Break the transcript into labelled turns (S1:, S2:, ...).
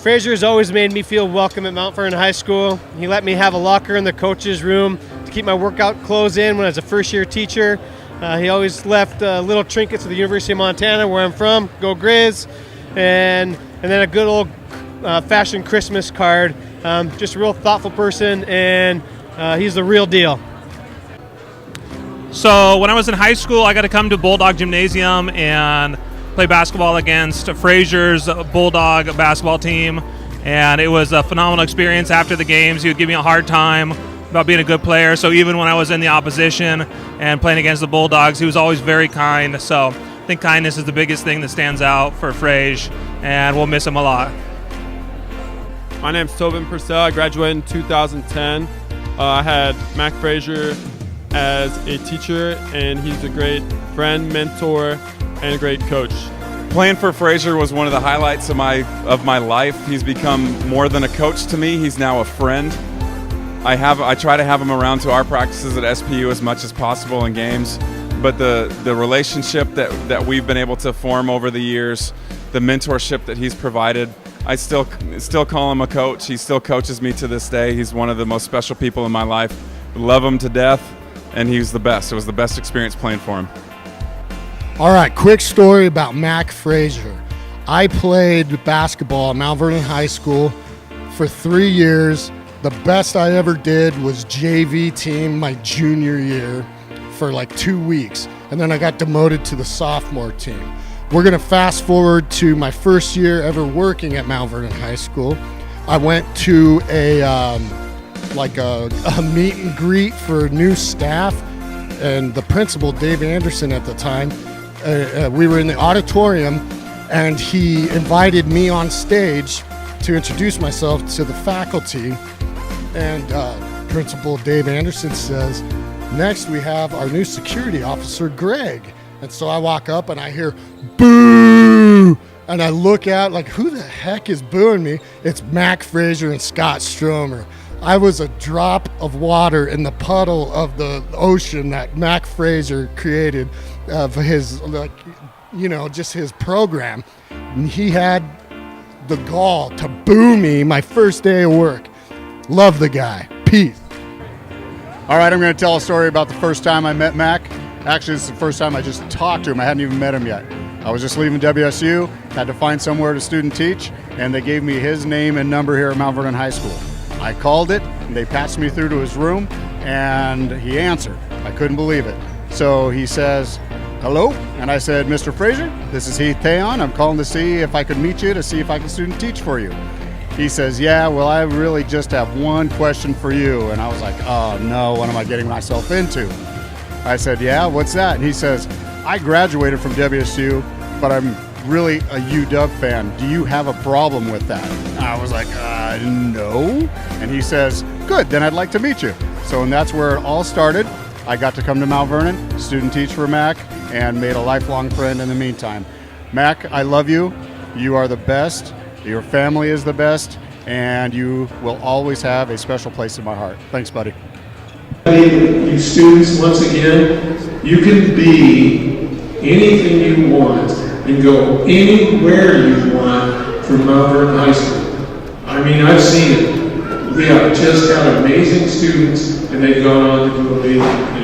S1: Fraser has always made me feel welcome at Mount Vernon High School. He let me have a locker in the coach's room to keep my workout clothes in when I was a first-year teacher. He always left little trinkets to the University of Montana, where I'm from, go Grizz, and then a good old fashioned Christmas card. Just a real thoughtful person, and he's the real deal.
S2: So when I was in high school, I got to come to Bulldog Gymnasium and play basketball against Fraser's Bulldog basketball team, and it was a phenomenal experience. After the games, he would give me a hard time about being a good player, so even when I was in the opposition and playing against the Bulldogs, he was always very kind. So I think kindness is the biggest thing that stands out for Fraser, and we'll miss him a lot.
S3: My name's Tobin Purcell. I graduated in 2010. I had Mac Fraser as a teacher, and he's a great friend, mentor, and a great coach.
S4: Playing for Fraser was one of the highlights of my life. He's become more than a coach to me. He's now a friend. I try to have him around to our practices at SPU as much as possible in games, but the relationship that we've been able to form over the years, the mentorship that he's provided, I still call him a coach. He still coaches me to this day. He's one of the most special people in my life. Love him to death, and he's the best. It was the best experience playing for him.
S5: All right, quick story about Mac Fraser. I played basketball at Mount Vernon High School for 3 years. The best I ever did was JV team my junior year for like 2 weeks, and then I got demoted to the sophomore team. We're gonna fast forward to my first year ever working at Mount Vernon High School. I went to a meet and greet for new staff, and the principal, Dave Anderson at the time, we were in the auditorium, and he invited me on stage to introduce myself to the faculty. And Principal Dave Anderson says, next we have our new security officer, Greg. And so I walk up and I hear, boo! And I look out like, who the heck is booing me? It's Mac Fraser and Scott Stromer. I was a drop of water in the puddle of the ocean that Mac Fraser created for his, just his program. And he had the gall to boo me my first day of work. Love the guy. Peace.
S6: All right, I'm going to tell a story about the first time I met Mac. Actually, it's the first time I just talked to him. I hadn't even met him yet. I was just leaving WSU, had to find somewhere to student teach, and they gave me his name and number here at Mount Vernon High School. I called it, and they passed me through to his room, and he answered. I couldn't believe it. So he says, hello, and I said, Mr. Fraser, this is Heath Tayon. I'm calling to see if I could meet you to see if I can student teach for you. He says, yeah, well, I really just have one question for you. And I was like, oh no, what am I getting myself into? I said, yeah, what's that? And he says, I graduated from WSU, but I'm really a UW fan. Do you have a problem with that? And I was like, no. And he says, good, then I'd like to meet you. So, and that's where it all started. I got to come to Mount Vernon, student teach for Mac, and made a lifelong friend in the meantime. Mac, I love you. You are the best. Your family is the best, and you will always have a special place in my heart. Thanks, buddy.
S7: You students, once again, you can be anything you want and go anywhere you want from Mount Vernon High School. I mean, I've seen it. We have just got amazing students, and they've gone on to do amazing things.